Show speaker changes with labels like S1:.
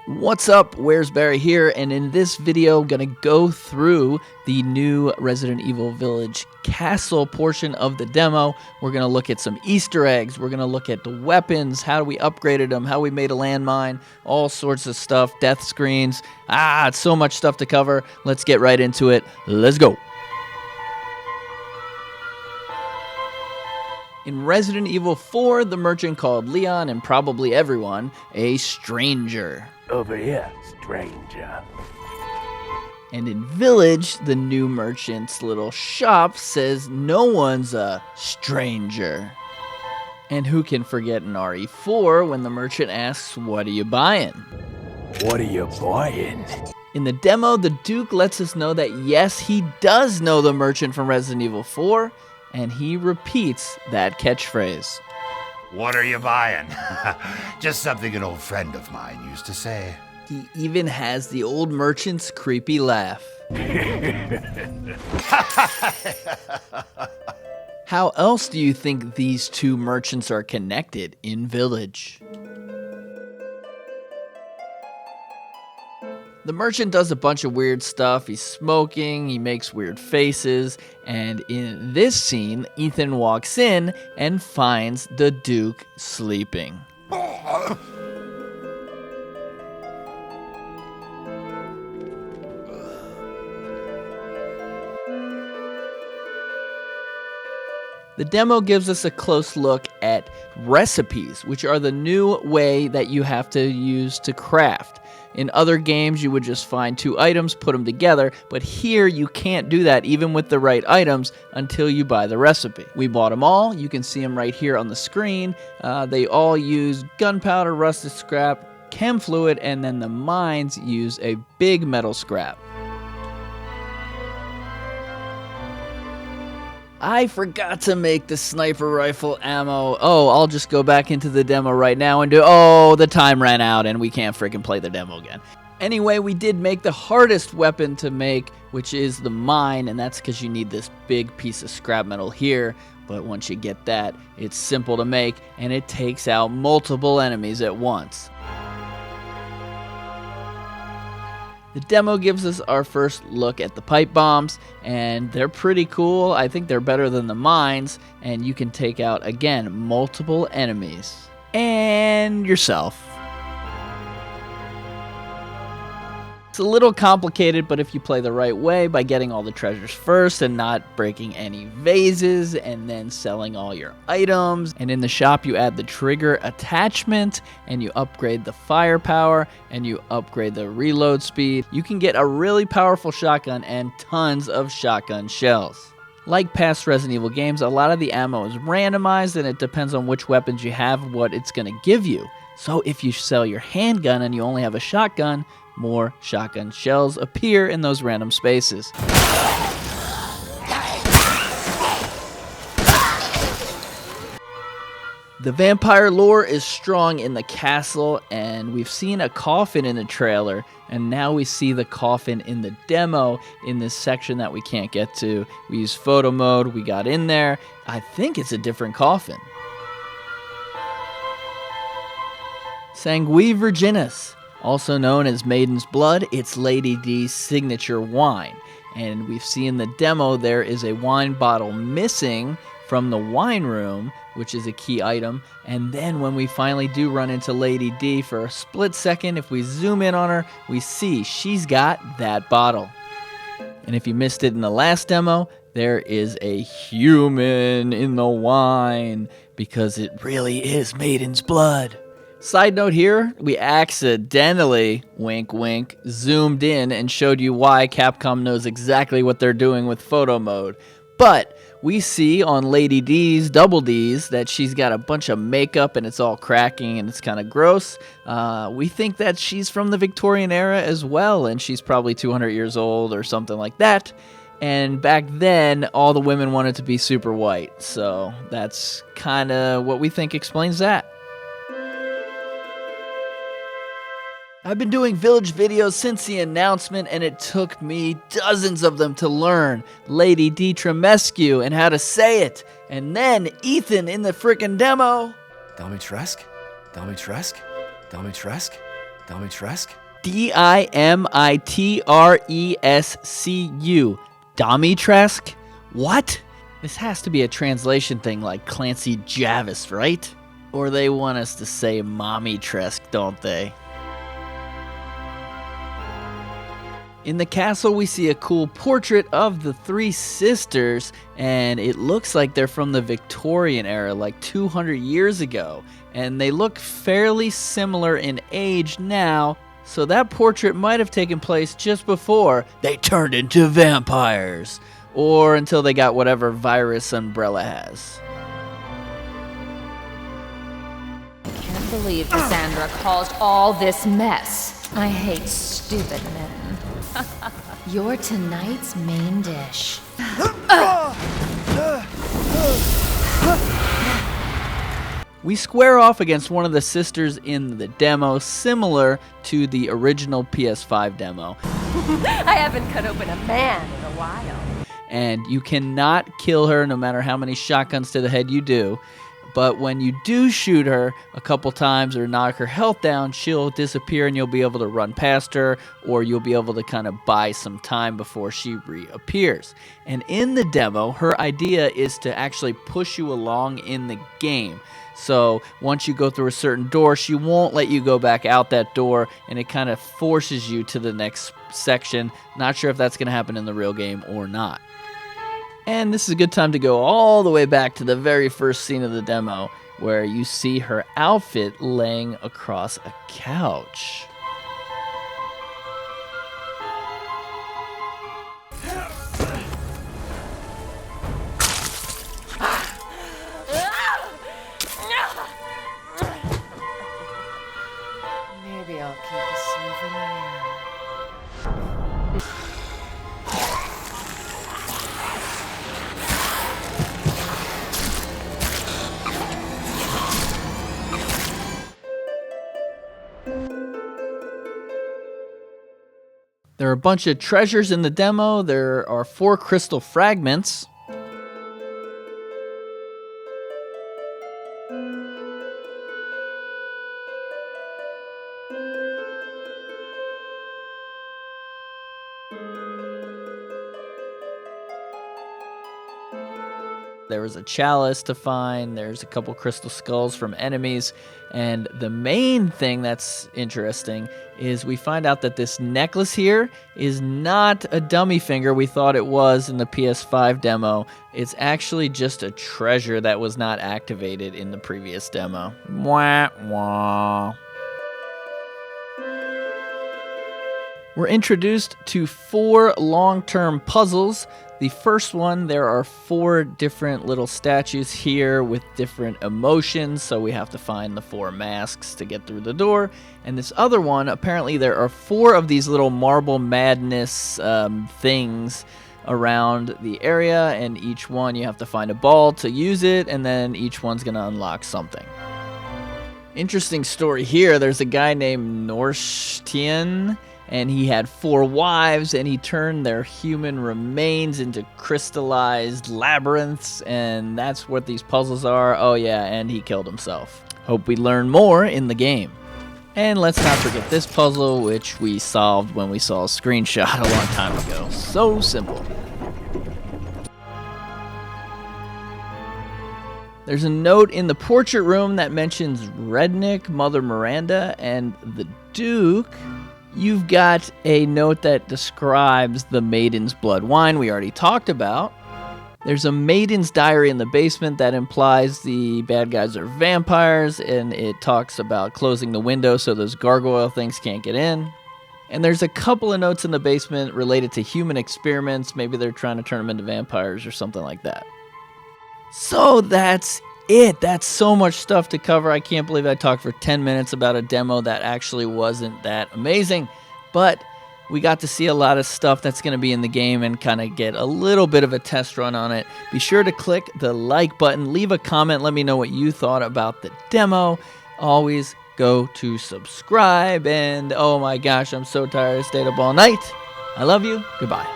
S1: What's up, Where's Barry here, and in this video I'm gonna go through the new Resident Evil Village castle portion of the demo. We're gonna look at some Easter eggs, we're gonna look at the weapons, how we upgraded them, how we made a landmine, all sorts of stuff, death screens. It's so much stuff to cover. Let's get right into it. Let's go. In Resident Evil 4, the merchant called Leon, and probably everyone, a stranger.
S2: Over here, stranger.
S1: And in Village, the new merchant's little shop says no one's a stranger. And who can forget in RE4 when the merchant asks, "What are you buying?"
S2: What are you buying?
S1: In the demo, the Duke lets us know that yes, he does know the merchant from Resident Evil 4, and he repeats that catchphrase.
S3: What are you buying? Just something an old friend of mine used to say.
S1: He even has the old merchant's creepy laugh. How else do you think these two merchants are connected in Village? The merchant does a bunch of weird stuff. He's smoking, he makes weird faces, and in this scene, Ethan walks in and finds the Duke sleeping. The demo gives us a close look at recipes, which are the new way that you have to use to craft. In other games, you would just find two items, put them together, but here you can't do that even with the right items until you buy the recipe. We bought them all. You can see them right here on the screen. They all use gunpowder, rusted scrap, chem fluid, and then the mines use a big metal scrap. I forgot to make the sniper rifle ammo. I'll just go back into the demo right now and the time ran out and we can't freaking play the demo again. Anyway, we did make the hardest weapon to make, which is the mine, and that's because you need this big piece of scrap metal here. But once you get that, it's simple to make and it takes out multiple enemies at once. The demo gives us our first look at the pipe bombs, and they're pretty cool. I think they're better than the mines, and you can take out, again, multiple enemies. And yourself. It's a little complicated, but if you play the right way by getting all the treasures first and not breaking any vases and then selling all your items, and in the shop you add the trigger attachment and you upgrade the firepower and you upgrade the reload speed, you can get a really powerful shotgun and tons of shotgun shells. Like past Resident Evil games, a lot of the ammo is randomized and it depends on which weapons you have, what it's going to give you. So if you sell your handgun and you only have a shotgun, more shotgun shells appear in those random spaces. The vampire lore is strong in the castle, and we've seen a coffin in the trailer, and now we see the coffin in the demo in this section that we can't get to. We use photo mode, we got in there. I think it's a different coffin. Sanguis Virginis, also known as Maiden's Blood, it's Lady D's signature wine. And we've seen the demo, there is a wine bottle missing from the wine room, which is a key item. And then when we finally do run into Lady D for a split second, if we zoom in on her, we see she's got that bottle. And if you missed it in the last demo, there is a human in the wine because it really is Maiden's Blood. Side note here, we accidentally, wink wink, zoomed in and showed you why Capcom knows exactly what they're doing with photo mode. But we see on Lady D's, Double D's, that she's got a bunch of makeup and it's all cracking and it's kind of gross. We think that she's from the Victorian era as well, and she's probably 200 years old or something like that. And back then, all the women wanted to be super white. So that's kind of what we think explains that. I've been doing Village videos since the announcement, and it took me dozens of them to learn Lady Dimitrescu and how to say it. And then Ethan in the frickin' demo.
S2: Dimitrescu? Dimitrescu? Dimitrescu?
S4: Dimitrescu?
S1: Dimitrescu. Dimitrescu? What? This has to be a translation thing like Clancy Jarvis, right? Or they want us to say Mommy-tresque, don't they? In the castle, we see a cool portrait of the three sisters, and it looks like they're from the Victorian era, like 200 years ago. And they look fairly similar in age now, so that portrait might have taken place just before they turned into vampires, or until they got whatever virus Umbrella has.
S5: I can't believe Cassandra caused all this mess. I hate stupid men. You're tonight's main dish.
S1: We square off against one of the sisters in the demo, similar to the original PS5 demo.
S5: I haven't cut open a man in a while.
S1: And you cannot kill her no matter how many shotguns to the head you do. But when you do shoot her a couple times or knock her health down, she'll disappear and you'll be able to run past her, or you'll be able to kind of buy some time before she reappears. And in the demo, her idea is to actually push you along in the game. So once you go through a certain door, she won't let you go back out that door, and it kind of forces you to the next section. Not sure if that's going to happen in the real game or not. And this is a good time to go all the way back to the very first scene of the demo, where you see her outfit laying across a couch.
S5: Maybe I'll keep a souvenir.
S1: There are a bunch of treasures in the demo. There are 4 crystal fragments. There was a chalice to find, there's a couple crystal skulls from enemies, and the main thing that's interesting is we find out that this necklace here is not a dummy finger we thought it was in the PS5 demo. It's actually just a treasure that was not activated in the previous demo. Wah, wah. We're introduced to 4 long-term puzzles. The first one, there are 4 different little statues here with different emotions, so we have to find the 4 masks to get through the door. And this other one, apparently there are 4 of these little marble madness things around the area, and each one you have to find a ball to use it, and then each one's going to unlock something. Interesting story here, there's a guy named Norstian, and he had 4 wives, and he turned their human remains into crystallized labyrinths, and that's what these puzzles are. Oh yeah, and he killed himself. Hope we learn more in the game. And let's not forget this puzzle, which we solved when we saw a screenshot a long time ago. So simple. There's a note in the portrait room that mentions Rednick, Mother Miranda, and the Duke. You've got a note that describes the Maiden's Blood wine we already talked about. There's a Maiden's Diary in the basement that implies the bad guys are vampires, and it talks about closing the window so those gargoyle things can't get in. And there's a couple of notes in the basement related to human experiments. Maybe they're trying to turn them into vampires or something like that. So that's it. That's so much stuff to cover. I can't believe I talked for 10 minutes about a demo that actually wasn't that amazing. But we got to see a lot of stuff that's going to be in the game and kind of get a little bit of a test run on it. Be sure to click the like button. Leave a comment. Let me know what you thought about the demo. Always go to subscribe. And oh my gosh, I'm so tired. I stayed up all night. I love you. Goodbye.